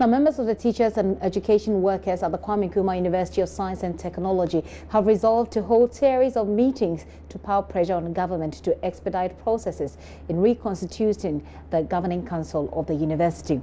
Now, members of the teachers and education workers at the Kwame Nkrumah University of Science and Technology have resolved to hold series of meetings to pile pressure on the government to expedite processes in reconstituting the governing council of the university.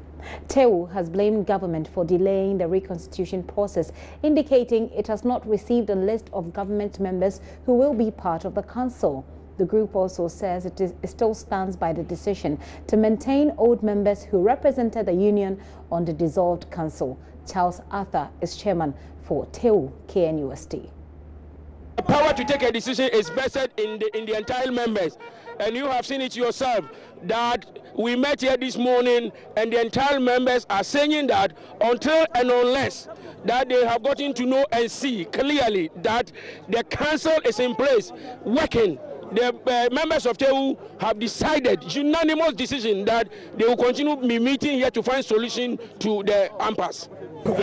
TEWU has blamed government for delaying the reconstitution process, indicating it has not received a list of government members who will be part of the council. The group also says it still stands by the decision to maintain old members who represented the union on the dissolved council. Charles Arthur is chairman for TEWU KNUST. The power to take a decision is vested in the entire members, and you have seen it yourself that we met here this morning and the entire members are saying that until and unless that they have gotten to know and see clearly that the council is in place working, the members of TEWU have decided, unanimous decision, that they will continue be meeting here to find solution to the impasse.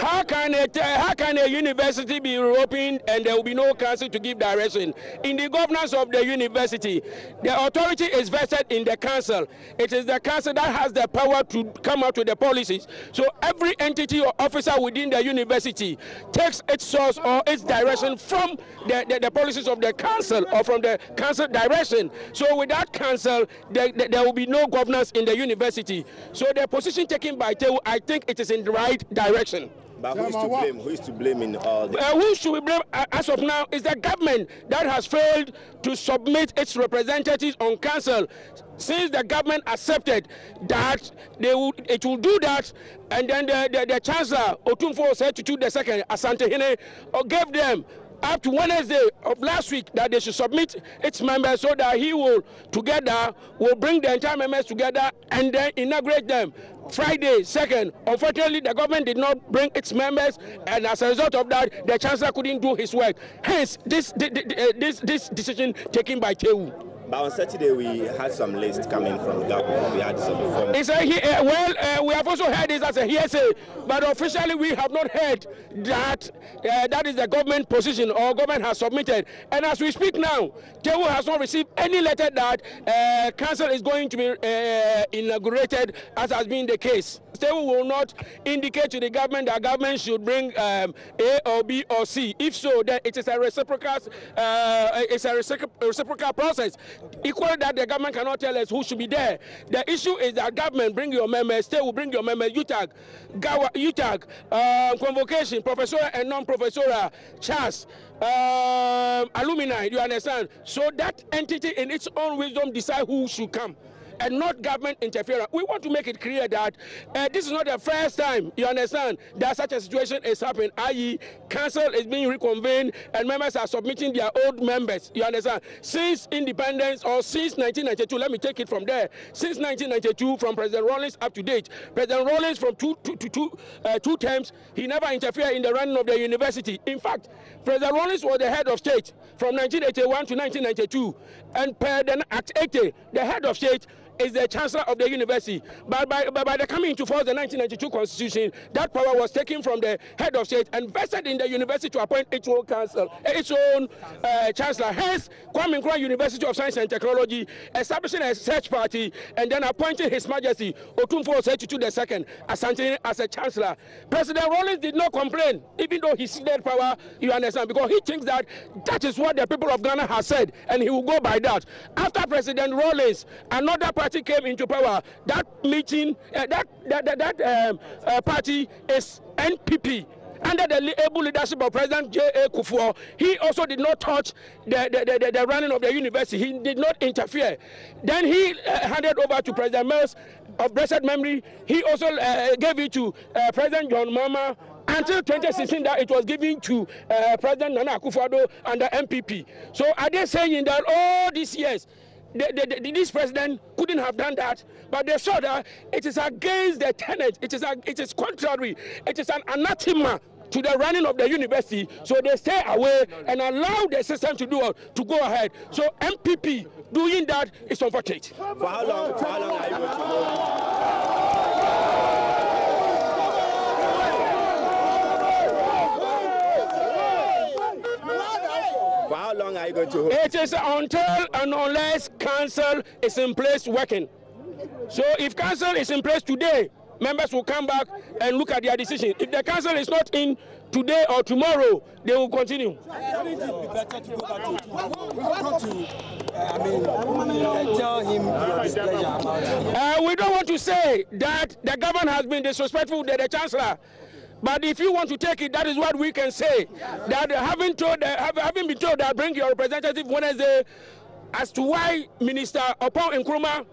How can a university be reopened and there will be no council to give direction? In the governance of the university, the authority is vested in the council. It is the council that has the power to come out with the policies. So every entity or officer within the university takes its source or its direction from the policies of the council or from the council direction. So without council, there will be no governance in the university. So the position taken by TEWU, I think it is in the right direction. But who is to blame? Who is to blame in all this? Who should we blame as of now is the government that has failed to submit its representatives on council. Since the government accepted that it will do that, and then the Chancellor Otumfuo Osei-Tutu II Asante-Hene gave them up to Wednesday of last week that they should submit its members so that he will together will bring the entire members together and then inaugurate them Friday 2nd. Unfortunately, the government did not bring its members, and as a result of that, the Chancellor couldn't do his work. Hence, this decision taken by TEWU. But on Saturday, we had some list coming from the government. We had some form. We have also heard this as a hearsay, but officially we have not heard that that is the government position or government has submitted. And as we speak now, TEWU has not received any letter that council is going to be inaugurated, as has been the case. TEWU will not indicate to the government that government should bring A or B or C. If so, then it is a reciprocal process. Equally, that the government cannot tell us who should be there. The issue is that government bring your members, TEWU bring your members, UTAG, convocation, professorial and non-professorial, CHAS, alumni, you understand? So that entity in its own wisdom decide who should come, and not government interference. We want to make it clear that this is not the first time, you understand, that such a situation is happening, i.e. council is being reconvened and members are submitting their old members, you understand. Since independence, or since 1992, let me take it from there, since 1992, from President Rawlings up to date, President Rawlings from two terms, he never interfered in the running of the university. In fact, President Rawlings was the head of state from 1981 to 1992, and per the Act 80, the head of state is the Chancellor of the university. But by the coming into force the 1992 Constitution, that power was taken from the head of state and vested in the university to appoint its own council, its own Chancellor. Hence, Kwame Nkrumah University of Science and Technology establishing a search party and then appointing His Majesty Otumfuo Osei-Tutu II Asante as a Chancellor. President Rawlings did not complain, even though he ceded power, you understand, because he thinks that that is what the people of Ghana has said, and he will go by that. After President Rawlings, another party came into power. That meeting, party is NPP. Under the able leadership of President J.A. Kufuor, he also did not touch the running of the university. He did not interfere. Then he handed over to President Mills of blessed memory. He also gave it to President John Mahama. Until 2016, that it was given to President Nana Akufo-Addo and the MPP. So are they saying that all these years, this president couldn't have done that, but they saw that it is against the tenet, it is contrary, it is an anathema to the running of the university, so they stay away and allow the system to go ahead. So MPP doing that is unfortunate. For how long are you going to hold? For how long are you going to hold? It is until and unless council is in place working. So if council is in place today, members will come back and look at their decision. If the council is not in today or tomorrow, they will continue. Wouldn't it be better to go back to tell him your displeasure about it? We don't want to say that the government has been disrespectful to the chancellor. But if you want to take it, that is what we can say. That having been told that bring your representative Wednesday, as to why Minister Opon Nkrumah,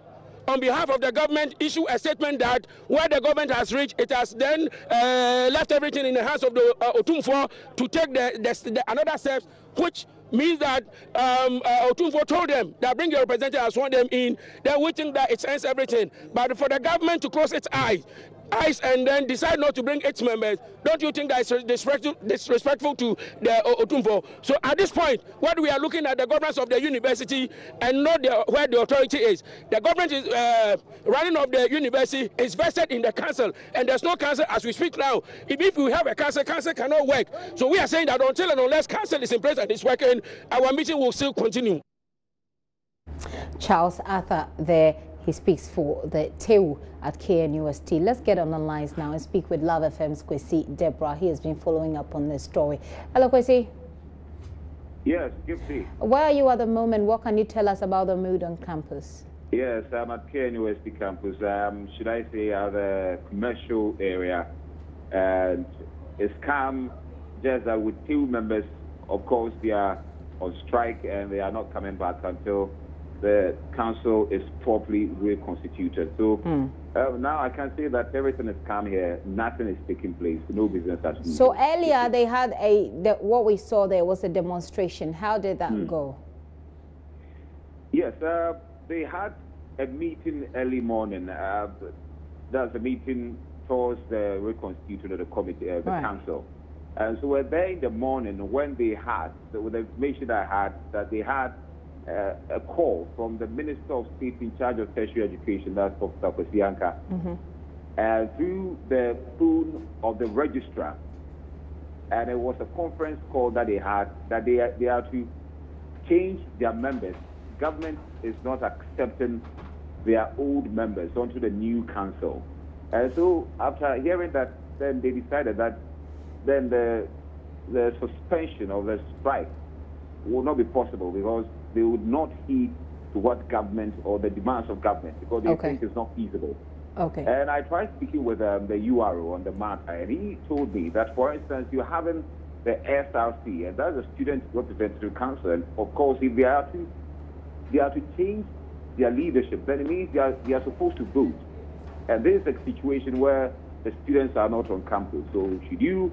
on behalf of the government, issue a statement that where the government has reached, it has then left everything in the hands of the Otumfuo to take the another steps, which means that Otumfuo told them that bring your representative, I want them in. Then we think that it ends everything. But for the government to close its eyes and then decide not to bring its members, don't you think that it's disrespectful to the Otumfuo? So at this point, what we are looking at the governance of the university and not where the authority is. The government is running of the university is vested in the council, and there's no council as we speak now. If we have a council cannot work. So we are saying that until and unless council is in place and is working, our meeting will still continue. Charles Arthur there. He speaks for the TEWU at KNUST. Let's get on the lines now and speak with Love FM's Kwesi Deborah. He has been following up on this story. Hello, Kwesi. Yes, Gypsy. Where are you at the moment? What can you tell us about the mood on campus? Yes, I'm at KNUST campus. Should I say the commercial area. And it's calm, just that with TEWU members, of course, they are on strike and they are not coming back until the council is properly reconstituted. So now I can say that everything is calm here. Nothing is taking place. No business as usual. So earlier they had what we saw there was a demonstration. How did that go? Yes, they had a meeting early morning. That's a meeting towards the reconstitution of the committee, the council. And so we're there in the morning when they had, with the information I had, that they had a call from the Minister of State in charge of tertiary education, that's Dr. Kwesi through the phone of the registrar. And it was a conference call that they had, that they are to change their members. Government is not accepting their old members onto the new council. And so after hearing that, then they decided that then the suspension of the strike will not be possible because they would not heed to what government or the demands of government because they think it's not feasible. Okay. And I tried speaking with the URO on the matter, and he told me that, for instance, you're having the SRC, and that's the Student Representative Council, and of course, if they are to change their leadership, then it means they are supposed to vote. And this is a situation where the students are not on campus. So should you?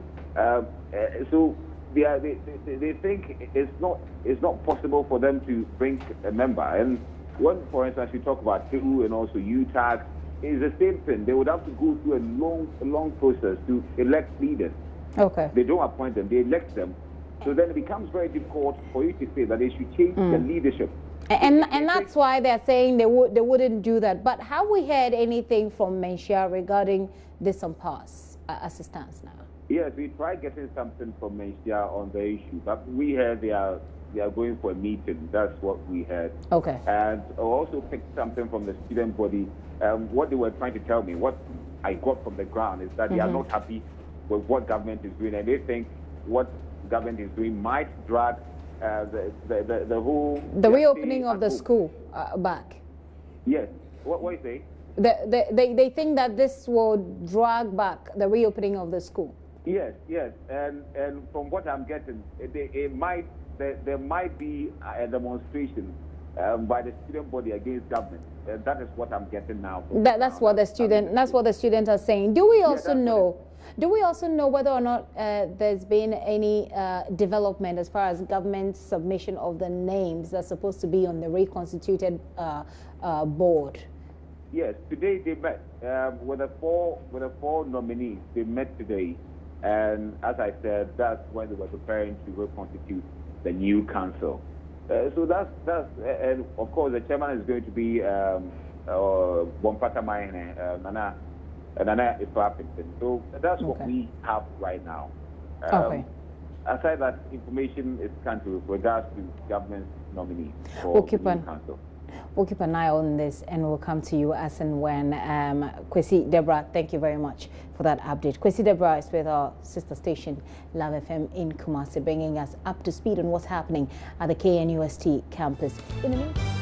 They think it's not possible for them to bring a member. And when, for instance, you talk about TEWU and also UTAG, it's the same thing. They would have to go through a long process to elect leaders. Okay. They don't appoint them; they elect them. So then it becomes very difficult for you to say that they should change the leadership. And that's why they're saying they wouldn't do that. But have we heard anything from Menchia regarding this impasse as it stands now? Yes, we tried getting something from Menchia on the issue, but we heard they are going for a meeting. That's what we heard. Okay. And I also picked something from the student body. What they were trying to tell me, what I got from the ground, is that they are not happy with what government is doing, and they think what government is doing might drag the whole... The reopening of the school back. Yes. What you say? They think that this will drag back the reopening of the school. Yes. And from what I'm getting, there might be a demonstration by the student body against government. That is what I'm getting now. That's what the students are saying. Do we also know? Do we also know whether or not there's been any development as far as government submission of the names that's supposed to be on the reconstituted board? Yes, today they met with the four nominees. They met today, and as I said, that's when they were preparing to reconstitute the new council. So that's and of course the chairman is going to be Bompata Maine, Nana Ifapinton. So that's what we have right now. Aside that, information is coming with regards to government nominees for the new council. We'll keep an eye on this and we'll come to you as and when. Kwesi Deborah, thank you very much for that update. Kwesi Deborah is with our sister station, Love FM in Kumasi, bringing us up to speed on what's happening at the KNUST campus. In the meantime,